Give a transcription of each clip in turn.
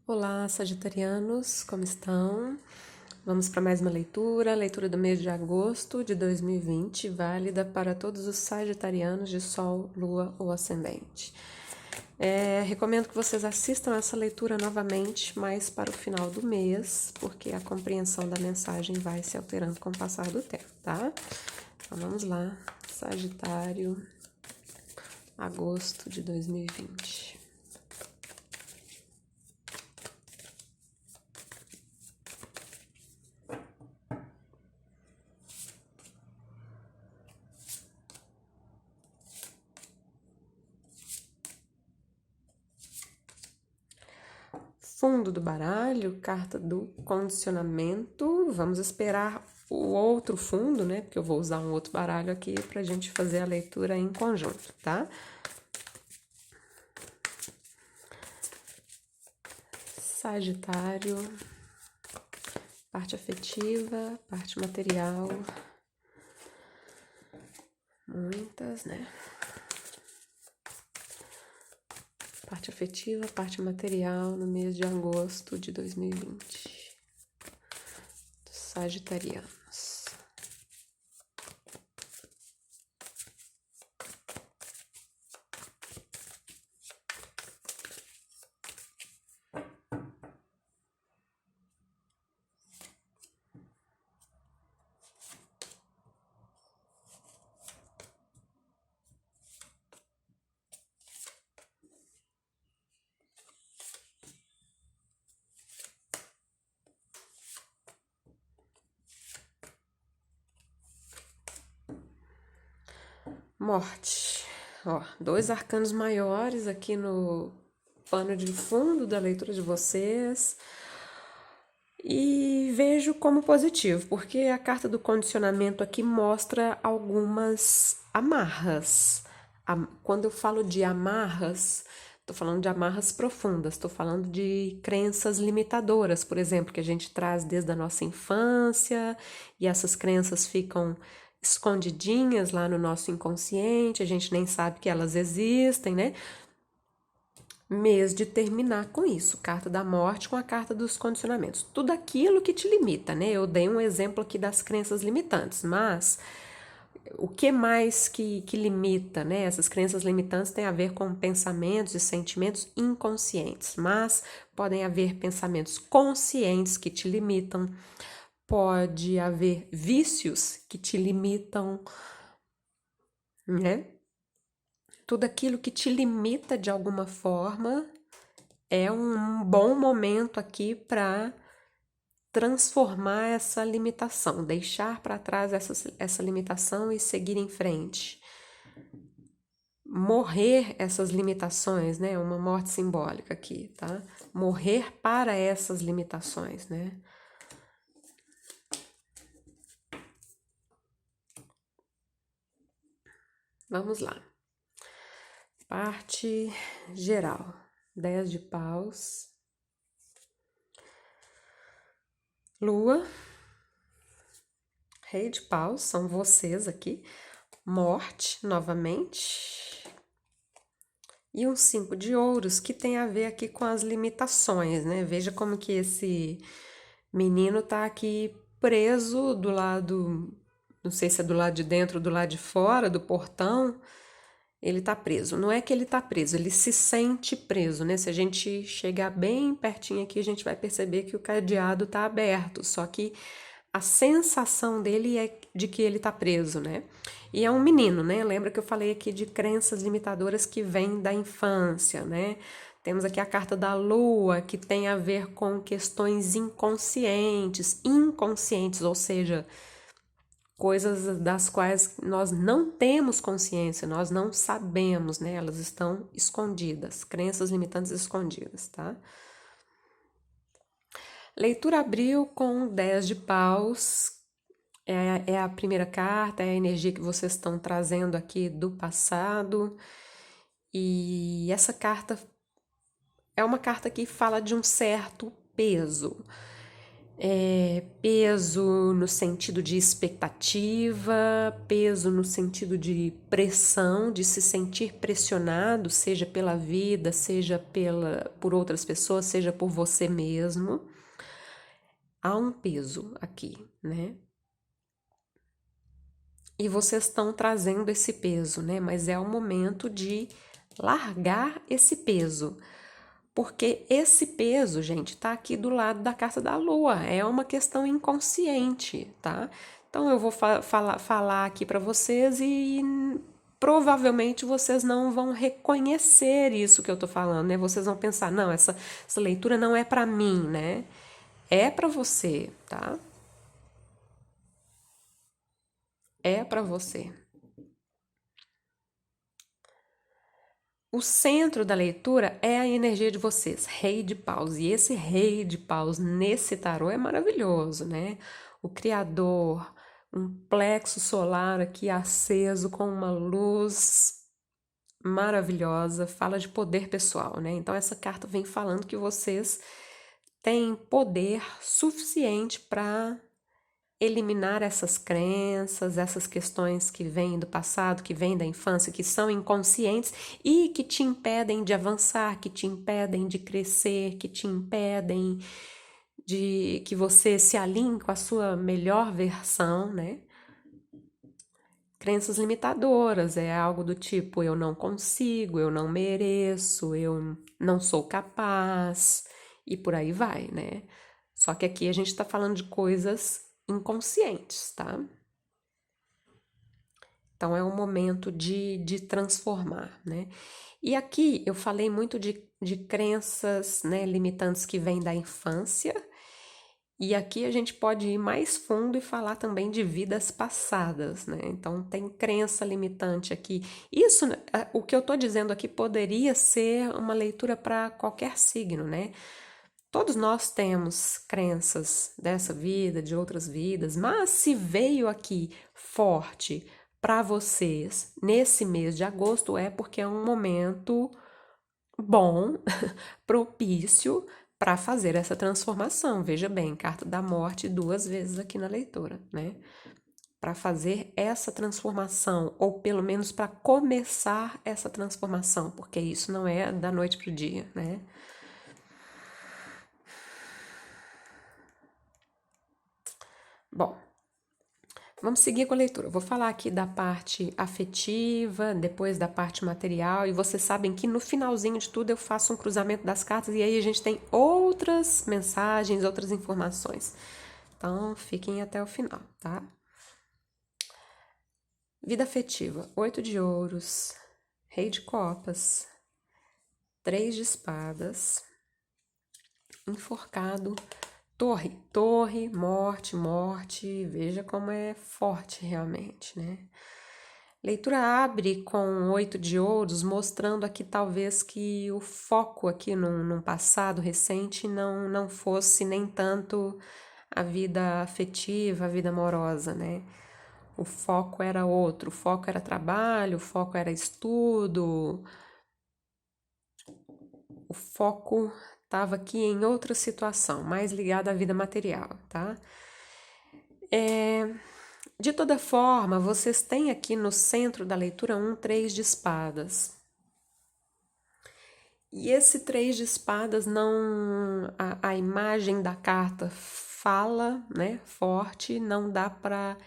Olá, sagitarianos, como estão? Vamos para mais uma leitura do mês de agosto de 2020, válida para todos os sagitarianos de Sol, Lua ou Ascendente. Recomendo que vocês assistam essa leitura novamente, mais para o final do mês, porque a compreensão da mensagem vai se alterando com o passar do tempo, tá? Então vamos lá, Sagitário, agosto de 2020. Fundo do baralho, carta do condicionamento. Vamos esperar o outro fundo, né? Porque eu vou usar um outro baralho aqui pra gente fazer a leitura em conjunto, tá? Sagitário, parte afetiva, parte material. Muitas, né? Parte afetiva, parte material no mês de agosto de 2020. Sagitarianos. Morte. Ó, dois arcanos maiores aqui no pano de fundo da leitura de vocês. E vejo como positivo, porque a carta do condicionamento aqui mostra algumas amarras. Quando eu falo de amarras, estou falando de amarras profundas, estou falando de crenças limitadoras, por exemplo, que a gente traz desde a nossa infância e essas crenças ficam escondidinhas lá no nosso inconsciente, a gente nem sabe que elas existem, né? Mês de terminar com isso, carta da morte com a carta dos condicionamentos. Tudo aquilo que te limita, né? Eu dei um exemplo aqui das crenças limitantes, mas o que mais que limita, né? Essas crenças limitantes têm a ver com pensamentos e sentimentos inconscientes, mas podem haver pensamentos conscientes que te limitam, pode haver vícios que te limitam, né? Tudo aquilo que te limita de alguma forma é um bom momento aqui para transformar essa limitação, deixar para trás essa limitação e seguir em frente. Morrer essas limitações, né? Uma morte simbólica aqui, tá? Morrer para essas limitações, né? Vamos lá. Parte geral. 10 de paus. Lua. Rei de paus, são vocês aqui. Morte, novamente. E um 5 de ouros, que tem a ver aqui com as limitações, né? Veja como que esse menino tá aqui preso do lado, não sei se é do lado de dentro ou do lado de fora do portão. Ele tá preso. Não é que ele tá preso, ele se sente preso, né? Se a gente chegar bem pertinho aqui, a gente vai perceber que o cadeado tá aberto, só que a sensação dele é de que ele tá preso, né? E é um menino, né? Lembra que eu falei aqui de crenças limitadoras que vêm da infância, né? Temos aqui a carta da lua, que tem a ver com questões inconscientes, ou seja, coisas das quais nós não temos consciência, nós não sabemos, né? Elas estão escondidas, crenças limitantes escondidas, tá? Leitura abril com 10 de paus, é a primeira carta, é a energia que vocês estão trazendo aqui do passado. E essa carta é uma carta que fala de um certo peso. Peso no sentido de expectativa, peso no sentido de pressão, de se sentir pressionado, seja pela vida, seja por outras pessoas, seja por você mesmo. Há um peso aqui, né? E vocês estão trazendo esse peso, né? Mas é o momento de largar esse peso. Porque esse peso, gente, tá aqui do lado da carta da lua. É uma questão inconsciente, tá? Então eu vou falar aqui para vocês e provavelmente vocês não vão reconhecer isso que eu tô falando, né? Vocês vão pensar, não, essa leitura não é para mim, né? É para você, tá? É para você. O centro da leitura é a energia de vocês, Rei de Paus. E esse Rei de Paus nesse tarô é maravilhoso, né? O Criador, um plexo solar aqui aceso com uma luz maravilhosa, fala de poder pessoal, né? Então essa carta vem falando que vocês têm poder suficiente para eliminar essas crenças, essas questões que vêm do passado, que vêm da infância, que são inconscientes e que te impedem de avançar, que te impedem de crescer, que te impedem de que você se alinhe com a sua melhor versão, né? Crenças limitadoras é algo do tipo eu não consigo, eu não mereço, eu não sou capaz e por aí vai, né? Só que aqui a gente está falando de coisas inconscientes, tá? Então é um momento de transformar, né? E aqui eu falei muito de crenças, né, limitantes que vêm da infância, e aqui a gente pode ir mais fundo e falar também de vidas passadas, né? Então tem crença limitante aqui. Isso, o que eu tô dizendo aqui poderia ser uma leitura para qualquer signo, né? Todos nós temos crenças dessa vida, de outras vidas, mas se veio aqui forte para vocês nesse mês de agosto é porque é um momento bom, propício para fazer essa transformação. Veja bem, carta da morte duas vezes aqui na leitura, né? Para fazer essa transformação, ou pelo menos para começar essa transformação, porque isso não é da noite para o dia, né? Bom, vamos seguir com a leitura. Eu vou falar aqui da parte afetiva, depois da parte material, e vocês sabem que no finalzinho de tudo eu faço um cruzamento das cartas e aí a gente tem outras mensagens, outras informações. Então, fiquem até o final, tá? Vida afetiva: 8 de ouros, Rei de copas, 3 de espadas, enforcado, torre, morte, morte. Veja como é forte realmente, né? Leitura abre com 8 de ouros, mostrando aqui talvez que o foco aqui num passado recente não fosse nem tanto a vida afetiva, a vida amorosa, né? O foco era outro, o foco era trabalho, o foco era estudo, o foco estava aqui em outra situação, mais ligada à vida material, tá? De toda forma, vocês têm aqui no centro da leitura 3 de espadas. E esse 3 de espadas não. A imagem da carta fala, né? Forte, não dá para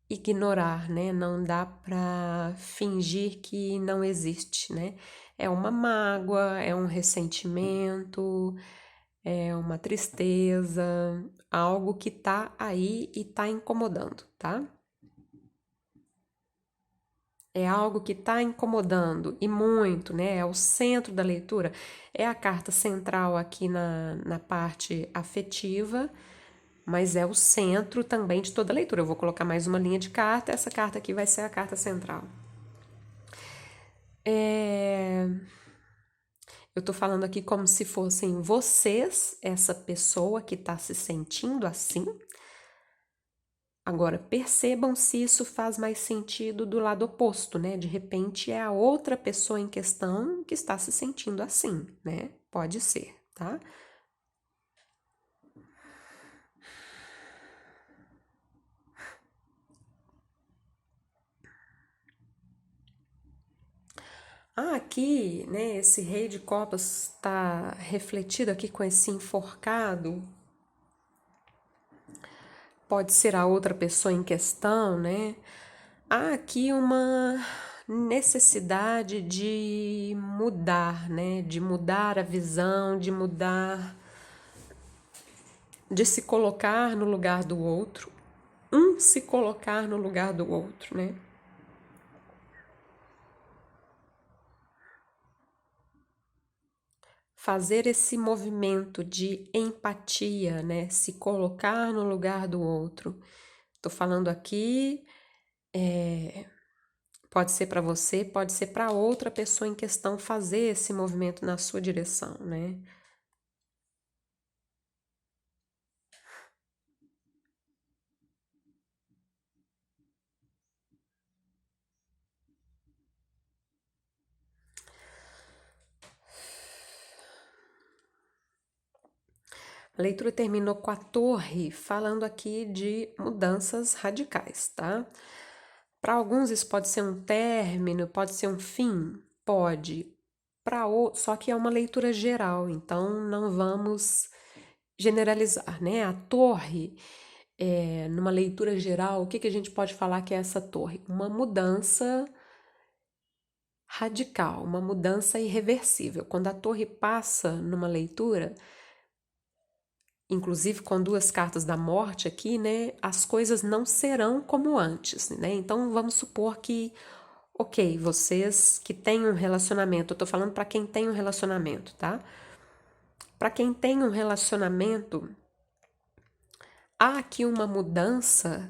ignorar, né? Não dá para fingir que não existe, né? É uma mágoa, é um ressentimento, é uma tristeza, algo que tá aí e tá incomodando, tá? É algo que está incomodando e muito, né? É o centro da leitura, é a carta central aqui na parte afetiva, mas é o centro também de toda a leitura. Eu vou colocar mais uma linha de carta, essa carta aqui vai ser a carta central. Eu tô falando aqui como se fossem vocês, essa pessoa que está se sentindo assim. Agora, percebam se isso faz mais sentido do lado oposto, né? De repente é a outra pessoa em questão que está se sentindo assim, né? Pode ser, tá? Aqui, né, esse rei de copas está refletido aqui com esse enforcado. Pode ser a outra pessoa em questão, né? Há aqui uma necessidade de mudar, né? De mudar a visão, de mudar, de se colocar no lugar do outro, se colocar no lugar do outro, né? Fazer esse movimento de empatia, né? Se colocar no lugar do outro. Tô falando aqui, pode ser para você, pode ser para outra pessoa em questão fazer esse movimento na sua direção, né? A leitura terminou com a torre, falando aqui de mudanças radicais, tá? Para alguns isso pode ser um término, pode ser um fim, pode. Só que é uma leitura geral, então não vamos generalizar, né? A torre, numa leitura geral, o que que a gente pode falar que é essa torre? Uma mudança radical, uma mudança irreversível. Quando a torre passa numa leitura, inclusive com duas cartas da morte aqui, né, as coisas não serão como antes, né? Então vamos supor que, ok, vocês que têm um relacionamento, eu tô falando para quem tem um relacionamento, tá? Para quem tem um relacionamento, há aqui uma mudança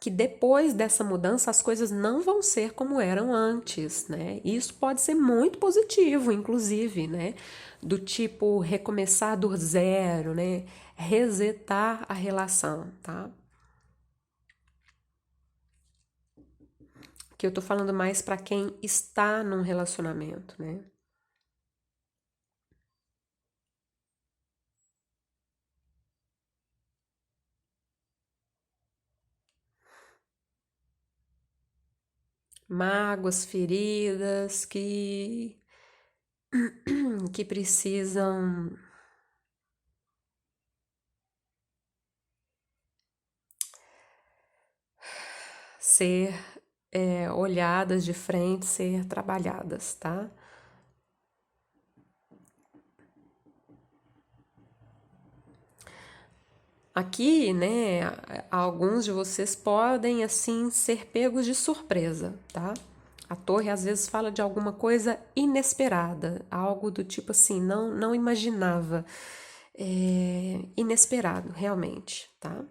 que depois dessa mudança as coisas não vão ser como eram antes, né? Isso pode ser muito positivo, inclusive, né? Do tipo recomeçar do zero, né? Resetar a relação, tá? Que eu tô falando mais para quem está num relacionamento, né? Mágoas, feridas que precisam ser olhadas de frente, ser trabalhadas, tá? Aqui, né, alguns de vocês podem, assim, ser pegos de surpresa, tá? A torre às vezes fala de alguma coisa inesperada, algo do tipo assim, não imaginava. Inesperado, realmente, tá?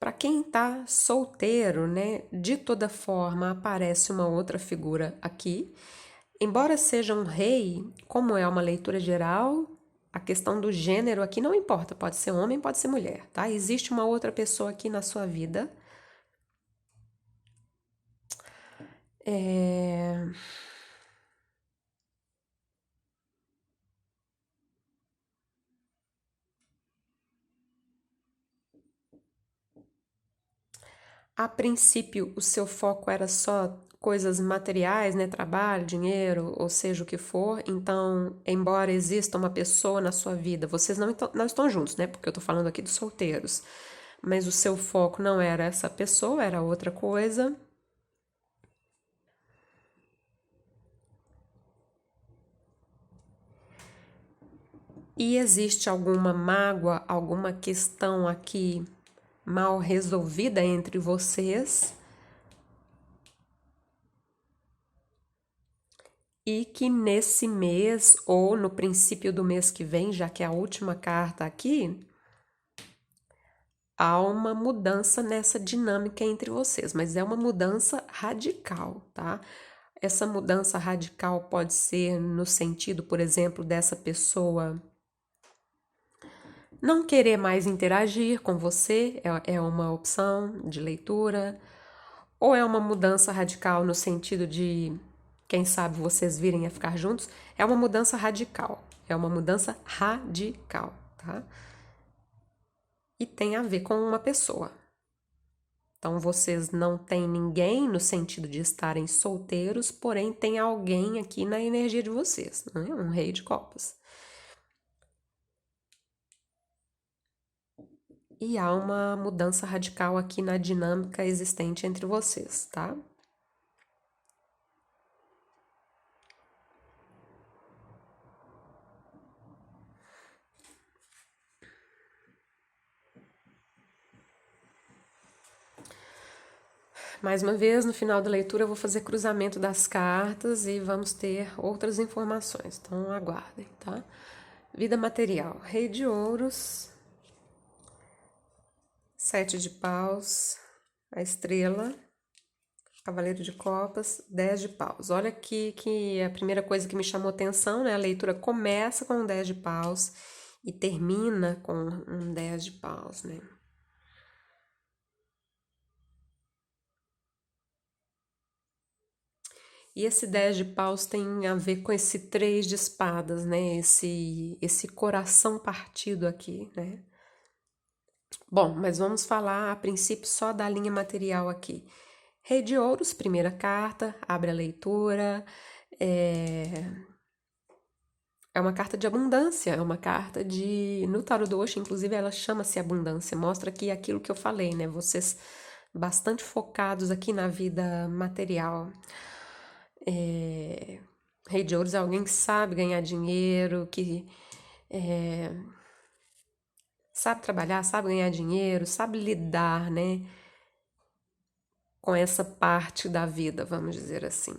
Para quem tá solteiro, né, de toda forma aparece uma outra figura aqui. Embora seja um rei, como é uma leitura geral, a questão do gênero aqui não importa, pode ser homem, pode ser mulher, tá? Existe uma outra pessoa aqui na sua vida. É... A princípio, o seu foco era só coisas materiais, né? Trabalho, dinheiro, ou seja o que for. Então, embora exista uma pessoa na sua vida, vocês não estão juntos, né? Porque eu tô falando aqui dos solteiros. Mas o seu foco não era essa pessoa, era outra coisa. E existe alguma mágoa, alguma questão aqui mal resolvida entre vocês e que nesse mês ou no princípio do mês que vem, já que é a última carta aqui, há uma mudança nessa dinâmica entre vocês, mas é uma mudança radical, tá? Essa mudança radical pode ser no sentido, por exemplo, dessa pessoa não querer mais interagir com você, é uma opção de leitura, ou é uma mudança radical no sentido de, quem sabe, vocês virem a ficar juntos, é uma mudança radical, tá? e tem a ver com uma pessoa. Então, vocês não têm ninguém no sentido de estarem solteiros, porém tem alguém aqui na energia de vocês, né? Um rei de copas. E há uma mudança radical aqui na dinâmica existente entre vocês, tá? Mais uma vez, no final da leitura, eu vou fazer cruzamento das cartas e vamos ter outras informações. Então, aguardem, tá? Vida material. Rei de ouros, sete de paus, a estrela, cavaleiro de copas, 10 de paus. Olha aqui que a primeira coisa que me chamou atenção, né? A leitura começa com um 10 de paus e termina com um 10 de paus, né? E esse 10 de paus tem a ver com esse 3 de espadas, né? Esse coração partido aqui, né? Bom, mas vamos falar a princípio só da linha material aqui. Rei de ouros, primeira carta, abre a leitura. É uma carta de abundância, é uma carta de. No tarot do Osho, inclusive, ela chama-se abundância. Mostra aqui aquilo que eu falei, né? Vocês bastante focados aqui na vida material. Rei de ouros é alguém que sabe ganhar dinheiro, que sabe trabalhar, sabe ganhar dinheiro, sabe lidar, né, com essa parte da vida, vamos dizer assim.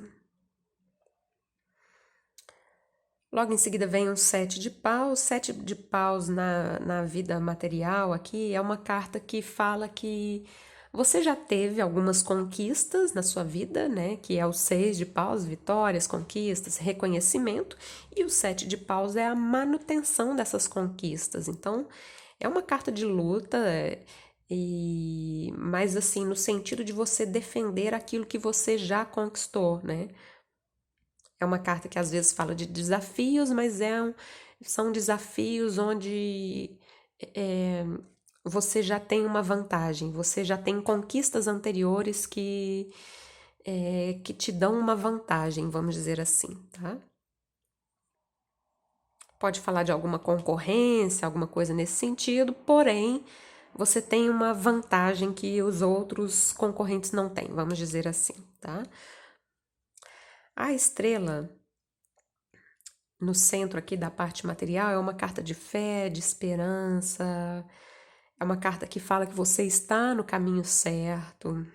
Logo em seguida vem um sete de paus. Sete de paus na vida material aqui é uma carta que fala que você já teve algumas conquistas na sua vida, né? Que é o seis de paus, vitórias, conquistas, reconhecimento. E o sete de paus é a manutenção dessas conquistas. Então, é uma carta de luta, mas assim, no sentido de você defender aquilo que você já conquistou, né? É uma carta que às vezes fala de desafios, mas são desafios onde é, você já tem uma vantagem, você já tem conquistas anteriores que te dão uma vantagem, vamos dizer assim, tá? Pode falar de alguma concorrência, alguma coisa nesse sentido, porém, você tem uma vantagem que os outros concorrentes não têm, vamos dizer assim, tá? A estrela no centro aqui da parte material é uma carta de fé, de esperança, é uma carta que fala que você está no caminho certo.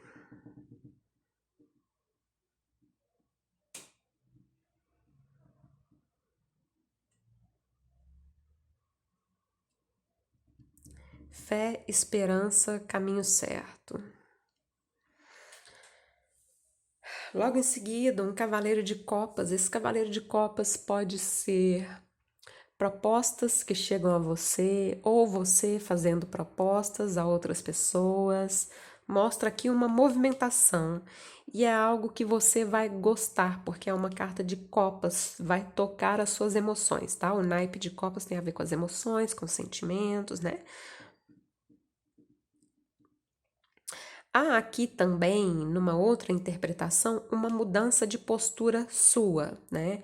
Fé, esperança, caminho certo. Logo em seguida, um cavaleiro de copas. Esse cavaleiro de copas pode ser propostas que chegam a você ou você fazendo propostas a outras pessoas. Mostra aqui uma movimentação e é algo que você vai gostar, porque é uma carta de copas, vai tocar as suas emoções, tá? O naipe de copas tem a ver com as emoções, com os sentimentos, né? Há aqui também, numa outra interpretação, uma mudança de postura sua, né?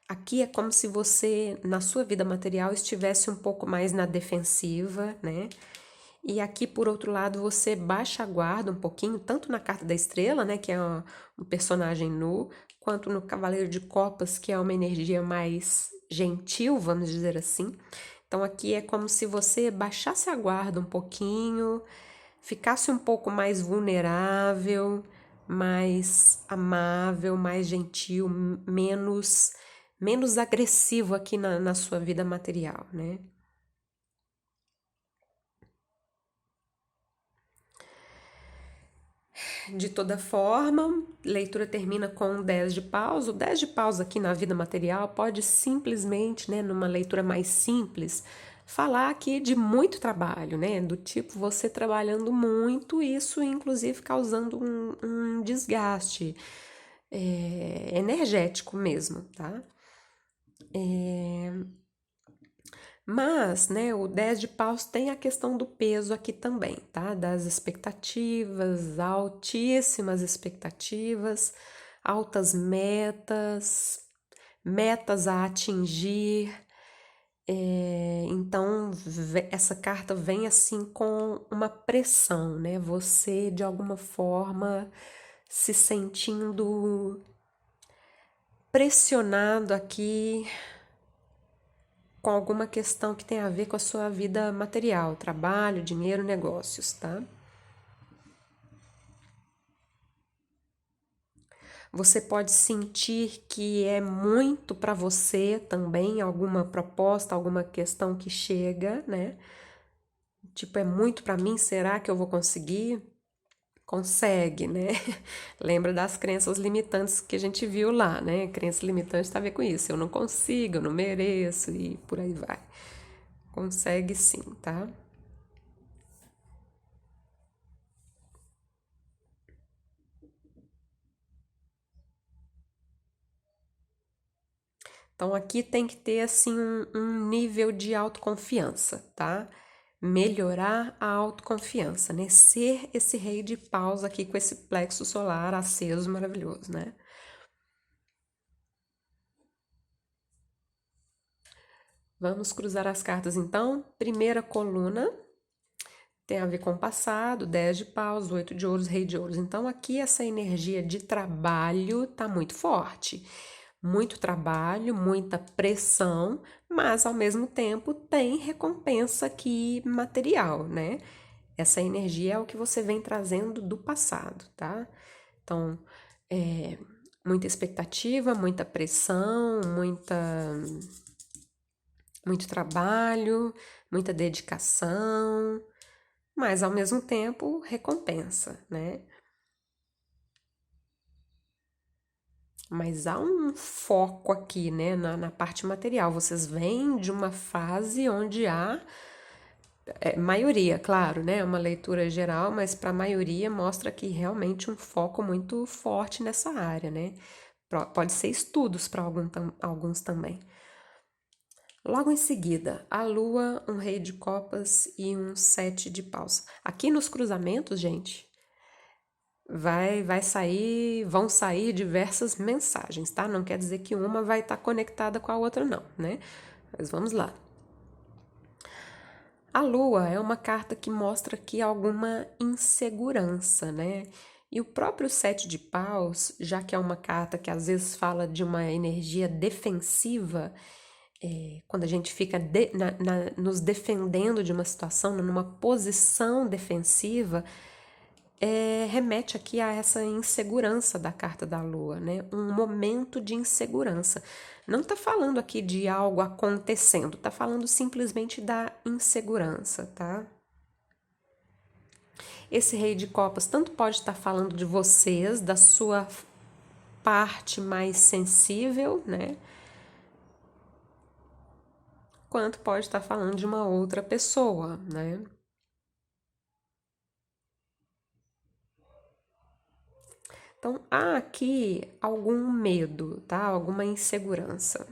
Aqui é como se você, na sua vida material, estivesse um pouco mais na defensiva, né? E aqui, por outro lado, você baixa a guarda um pouquinho, tanto na carta da estrela, né, que é um personagem nu, quanto no Cavaleiro de Copas, que é uma energia mais gentil, vamos dizer assim. Então, aqui é como se você baixasse a guarda um pouquinho, ficasse um pouco mais vulnerável, mais amável, mais gentil, menos agressivo aqui na sua vida material, né? De toda forma, leitura termina com um 10 de paus. O 10 de paus aqui na vida material pode simplesmente, né, numa leitura mais simples, falar aqui de muito trabalho, né? Do tipo você trabalhando muito, isso inclusive causando um desgaste energético mesmo, tá? Mas, né, o 10 de paus tem a questão do peso aqui também, tá? Das expectativas, altíssimas expectativas, altas metas, metas a atingir. Então, essa carta vem assim com uma pressão, né? Você, de alguma forma, se sentindo pressionado aqui com alguma questão que tem a ver com a sua vida material, trabalho, dinheiro, negócios, tá? Você pode sentir que é muito para você também, alguma proposta, alguma questão que chega, né? Tipo, é muito para mim, será que eu vou conseguir? Consegue, né? Lembra das crenças limitantes que a gente viu lá, né? Crença limitante tem a ver com isso. Eu não consigo, eu não mereço e por aí vai. Consegue sim, tá? Então aqui tem que ter assim um nível de autoconfiança, tá? Melhorar a autoconfiança, né? Ser esse rei de paus aqui com esse plexo solar aceso maravilhoso, né? Vamos cruzar as cartas então. Primeira coluna tem a ver com o passado, 10 de paus, 8 de ouros, rei de ouros. Então aqui essa energia de trabalho tá muito forte. Muito trabalho, muita pressão, mas ao mesmo tempo tem recompensa aqui material, né? Essa energia é o que você vem trazendo do passado, tá? Então, é, muita expectativa, muita pressão, muito trabalho, muita dedicação, mas ao mesmo tempo recompensa, né? Mas há um foco aqui, né, na parte material. Vocês vêm de uma fase onde há maioria, claro, né? Uma leitura geral, mas para a maioria mostra aqui realmente um foco muito forte nessa área, né? Pode ser estudos para alguns também. Logo em seguida, a Lua, um rei de copas e um sete de paus. Aqui nos cruzamentos, gente, vão sair diversas mensagens, tá? Não quer dizer que uma vai estar conectada com a outra, não, né? Mas vamos lá. A Lua é uma carta que mostra aqui alguma insegurança, né? E o próprio Sete de Paus, já que é uma carta que às vezes fala de uma energia defensiva, quando a gente fica nos defendendo de uma situação, numa posição defensiva, remete aqui a essa insegurança da carta da Lua, né? Um momento de insegurança. Não está falando aqui de algo acontecendo, está falando simplesmente da insegurança, tá? Esse rei de copas tanto pode estar falando de vocês, da sua parte mais sensível, né? Quanto pode estar falando de uma outra pessoa, né? Então, há aqui algum medo, tá? Alguma insegurança.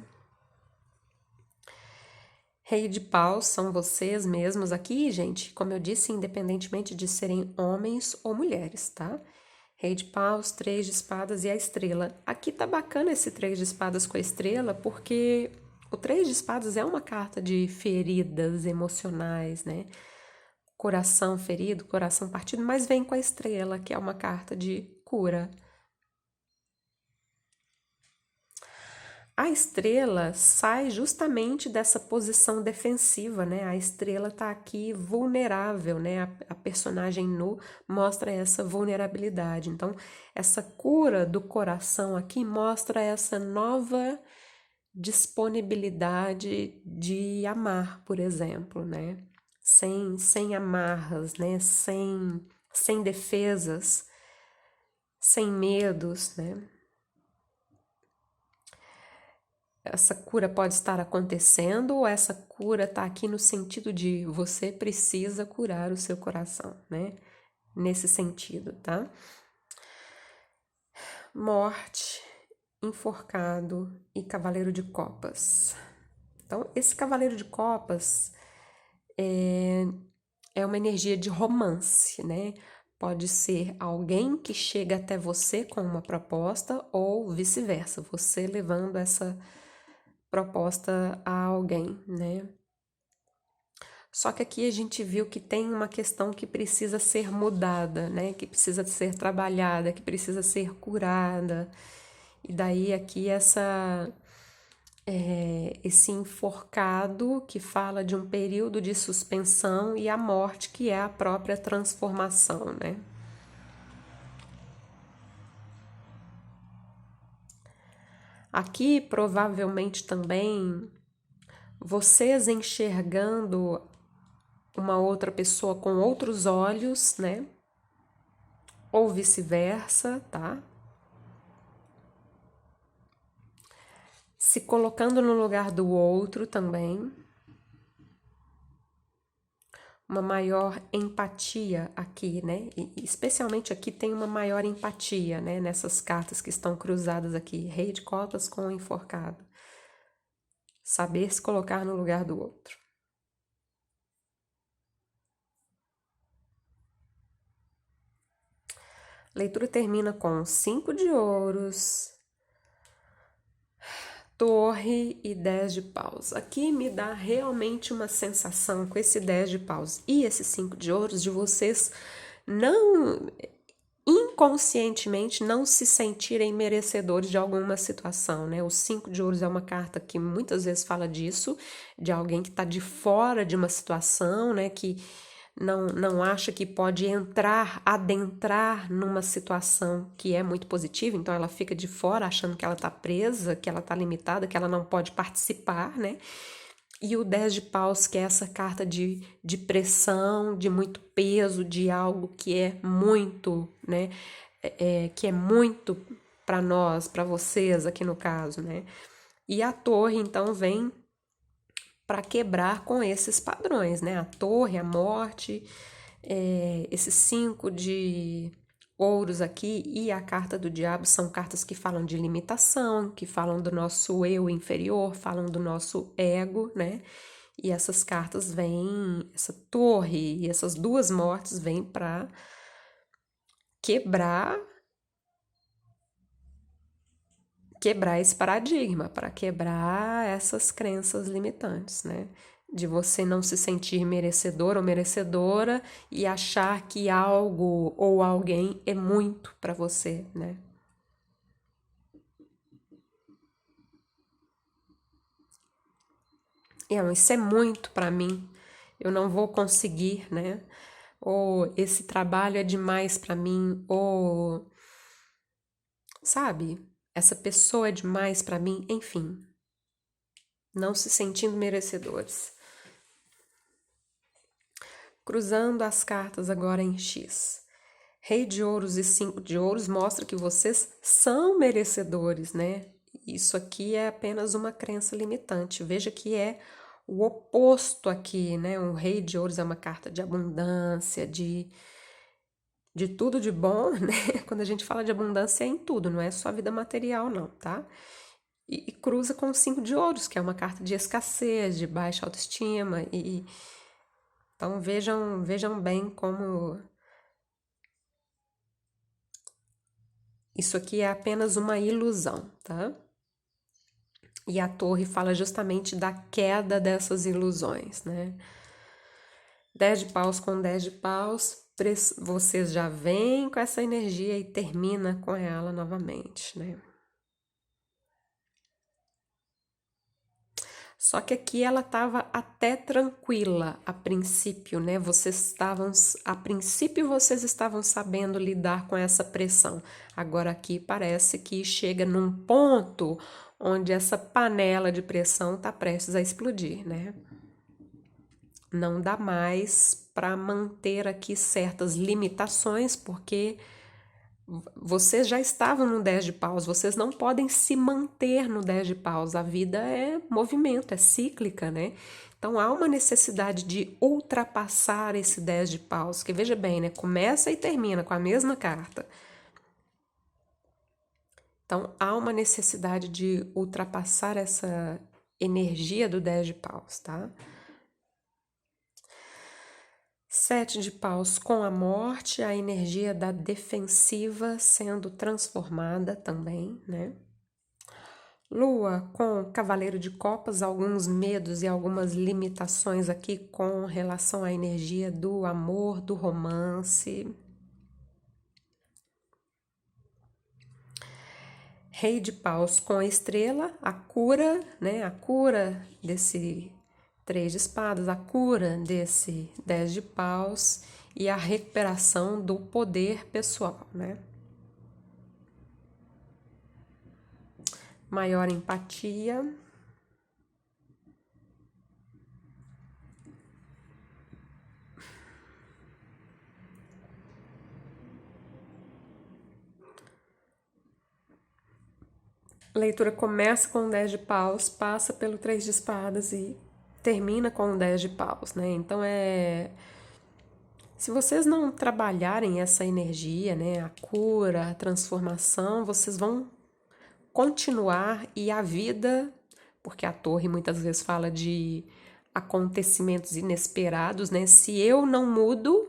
Rei de paus são vocês mesmos aqui, gente, como eu disse, independentemente de serem homens ou mulheres, tá? Rei de paus, três de espadas e a estrela. Aqui tá bacana esse três de espadas com a estrela, porque o três de espadas é uma carta de feridas emocionais, né? Coração ferido, coração partido, mas vem com a estrela, que é uma carta de cura. A estrela sai justamente dessa posição defensiva, né? A estrela tá aqui vulnerável, né? A personagem Nu mostra essa vulnerabilidade. Então, essa cura do coração aqui mostra essa nova disponibilidade de amar, por exemplo, né? Sem amarras, né? Sem defesas, sem medos, né? Essa cura pode estar acontecendo ou essa cura está aqui no sentido de você precisa curar o seu coração, né? Nesse sentido, tá? Morte, enforcado e cavaleiro de copas. Então, esse Cavaleiro de Copas é uma energia de romance, né? Pode ser alguém que chega até você com uma proposta ou vice-versa, você levando essa proposta a alguém, né? Só que aqui a gente viu que tem uma questão que precisa ser mudada, né? Que precisa ser trabalhada, que precisa ser curada. E daí aqui esse enforcado que fala de um período de suspensão e a morte que é a própria transformação, né? Aqui provavelmente também vocês enxergando uma outra pessoa com outros olhos, né? Ou vice-versa, tá? Se colocando no lugar do outro também. Uma maior empatia aqui, né? E especialmente aqui tem uma maior empatia, né? Nessas cartas que estão cruzadas aqui. Rei de Copas com o enforcado. Saber se colocar no lugar do outro. A leitura termina com 5 de ouros, torre e 10 de paus. Aqui me dá realmente uma sensação com esse 10 de paus e esse 5 de ouros de vocês não inconscientemente não se sentirem merecedores de alguma situação, né? O 5 de ouros é uma carta que muitas vezes fala disso, de alguém que está de fora de uma situação, né? Que não acha que pode adentrar numa situação que é muito positiva, então ela fica de fora achando que ela está presa, que ela está limitada, que ela não pode participar, né? E o 10 de paus, que é essa carta de pressão, de muito peso, de algo que é muito, né? Que é muito para nós, para vocês aqui no caso, né? E a torre, então, vem para quebrar com esses padrões, né? A torre, a morte, esses 5 de ouros aqui e a carta do diabo são cartas que falam de limitação, que falam do nosso eu inferior, falam do nosso ego, né? E essas cartas vêm, essa torre e essas duas mortes vêm para quebrar esse paradigma, para quebrar essas crenças limitantes, né? De você não se sentir merecedor ou merecedora e achar que algo ou alguém é muito para você, né? Isso é muito para mim. Eu não vou conseguir, né? Ou esse trabalho é demais para mim, ou sabe? Essa pessoa é demais para mim, enfim, não se sentindo merecedores. Cruzando as cartas agora em X. Rei de ouros e 5 de ouros mostra que vocês são merecedores, né? Isso aqui é apenas uma crença limitante. Veja que é o oposto aqui, né? O rei de ouros é uma carta de abundância, de tudo de bom, né? Quando a gente fala de abundância é em tudo, não é só vida material, não, tá? E cruza com o 5 de ouros, que é uma carta de escassez, de baixa autoestima. Então vejam bem como isso aqui é apenas uma ilusão, tá? E a torre fala justamente da queda dessas ilusões, né? 10 de paus com 10 de paus, vocês já vêm com essa energia e termina com ela novamente, né? Só que aqui ela estava até tranquila a princípio, né? A princípio vocês estavam sabendo lidar com essa pressão. Agora aqui parece que chega num ponto onde essa panela de pressão está prestes a explodir, né? Não dá mais para manter aqui certas limitações, porque vocês já estavam no 10 de paus, vocês não podem se manter no 10 de paus. A vida é movimento, é cíclica, né? Então há uma necessidade de ultrapassar esse 10 de paus, que veja bem, né? Começa e termina com a mesma carta. Então há uma necessidade de ultrapassar energia do 10 de paus, tá? 7 de paus com a morte, a energia da defensiva sendo transformada também, né? Lua com cavaleiro de copas, alguns medos e algumas limitações aqui com relação à energia do amor, do romance. Rei de paus com a estrela, a cura, né? A cura desse 3 de espadas, a cura desse 10 de paus e a recuperação do poder pessoal, né? Maior empatia. A leitura começa com o 10 de paus, passa pelo 3 de espadas e termina com o 10 de paus, né? Então se vocês não trabalharem essa energia, né, a cura, a transformação, vocês vão continuar e a vida, porque a torre muitas vezes fala de acontecimentos inesperados, né? Se eu não mudo,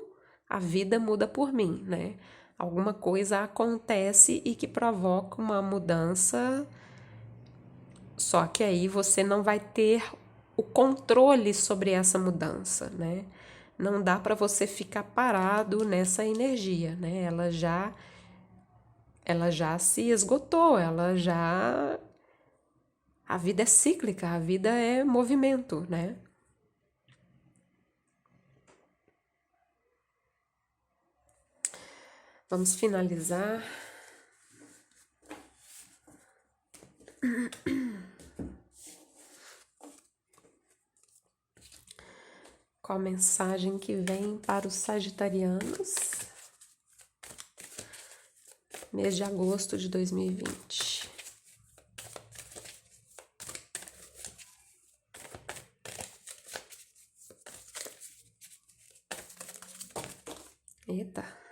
a vida muda por mim, né? Alguma coisa acontece e que provoca uma mudança, só que aí você não vai ter o controle sobre essa mudança, né? Não dá para você ficar parado nessa energia, né? Ela já se esgotou, a vida é cíclica, a vida é movimento, né? Vamos finalizar. Com a mensagem que vem para os sagitarianos, mês de agosto de 2020. Eita.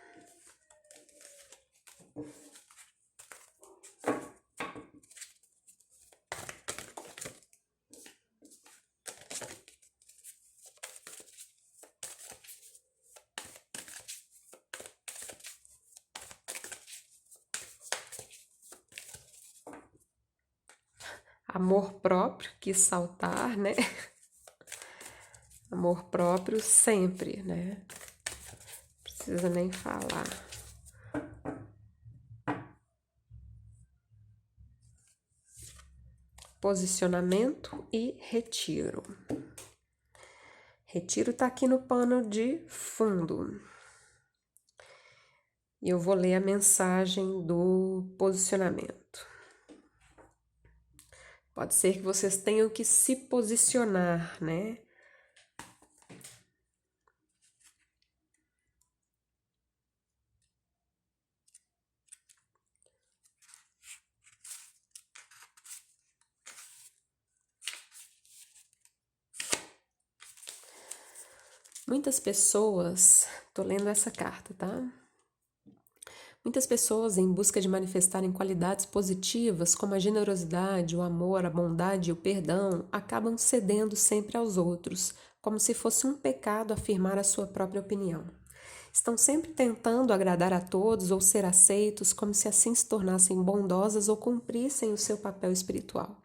Amor próprio, quis saltar, né? Amor próprio sempre, né? Precisa nem falar. Posicionamento e retiro. Retiro tá aqui no pano de fundo. E eu vou ler a mensagem do posicionamento. Pode ser que vocês tenham que se posicionar, né? Muitas pessoas, tô lendo essa carta, tá? Muitas pessoas, em busca de manifestarem qualidades positivas, como a generosidade, o amor, a bondade e o perdão, acabam cedendo sempre aos outros, como se fosse um pecado afirmar a sua própria opinião. Estão sempre tentando agradar a todos ou ser aceitos, como se assim se tornassem bondosas ou cumprissem o seu papel espiritual.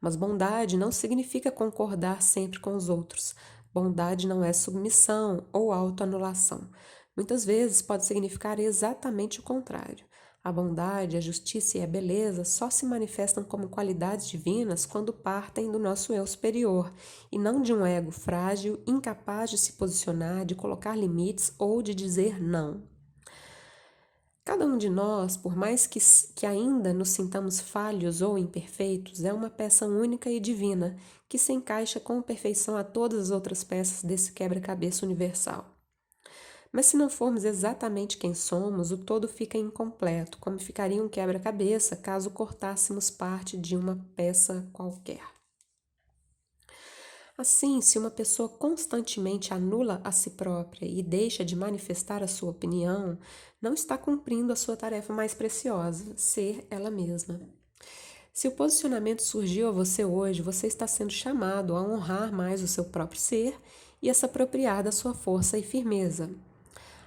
Mas bondade não significa concordar sempre com os outros. Bondade não é submissão ou autoanulação. Muitas vezes pode significar exatamente o contrário. A bondade, a justiça e a beleza só se manifestam como qualidades divinas quando partem do nosso eu superior e não de um ego frágil, incapaz de se posicionar, de colocar limites ou de dizer não. Cada um de nós, por mais que ainda nos sintamos falhos ou imperfeitos, é uma peça única e divina que se encaixa com perfeição a todas as outras peças desse quebra-cabeça universal. Mas se não formos exatamente quem somos, o todo fica incompleto, como ficaria um quebra-cabeça caso cortássemos parte de uma peça qualquer. Assim, se uma pessoa constantemente anula a si própria e deixa de manifestar a sua opinião, não está cumprindo a sua tarefa mais preciosa, ser ela mesma. Se o posicionamento surgiu a você hoje, você está sendo chamado a honrar mais o seu próprio ser e a se apropriar da sua força e firmeza.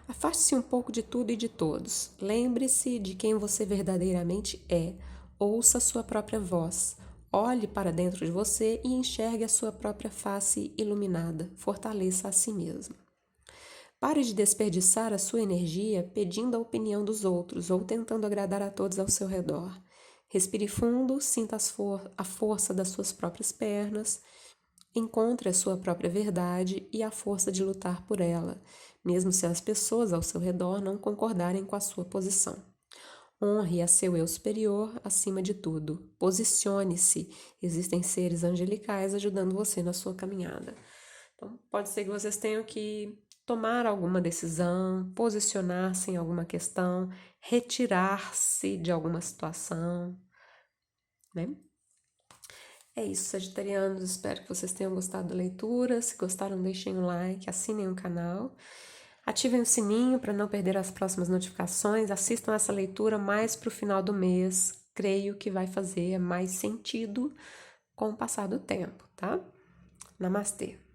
Afaste-se um pouco de tudo e de todos. Lembre-se de quem você verdadeiramente é. Ouça a sua própria voz. Olhe para dentro de você e enxergue a sua própria face iluminada. Fortaleça a si mesmo. Pare de desperdiçar a sua energia pedindo a opinião dos outros ou tentando agradar a todos ao seu redor. Respire fundo, sinta a força das suas próprias pernas, encontre a sua própria verdade e a força de lutar por ela, mesmo se as pessoas ao seu redor não concordarem com a sua posição. Honre a seu eu superior acima de tudo. Posicione-se. Existem seres angelicais ajudando você na sua caminhada. Então, pode ser que vocês tenham que tomar alguma decisão, posicionar-se em alguma questão, retirar-se de alguma situação, né? É isso, sagitarianos. Espero que vocês tenham gostado da leitura. Se gostaram, deixem um like, assinem o canal. Ativem o sininho para não perder as próximas notificações. Assistam essa leitura mais para o final do mês. Creio que vai fazer mais sentido com o passar do tempo, tá? Namastê!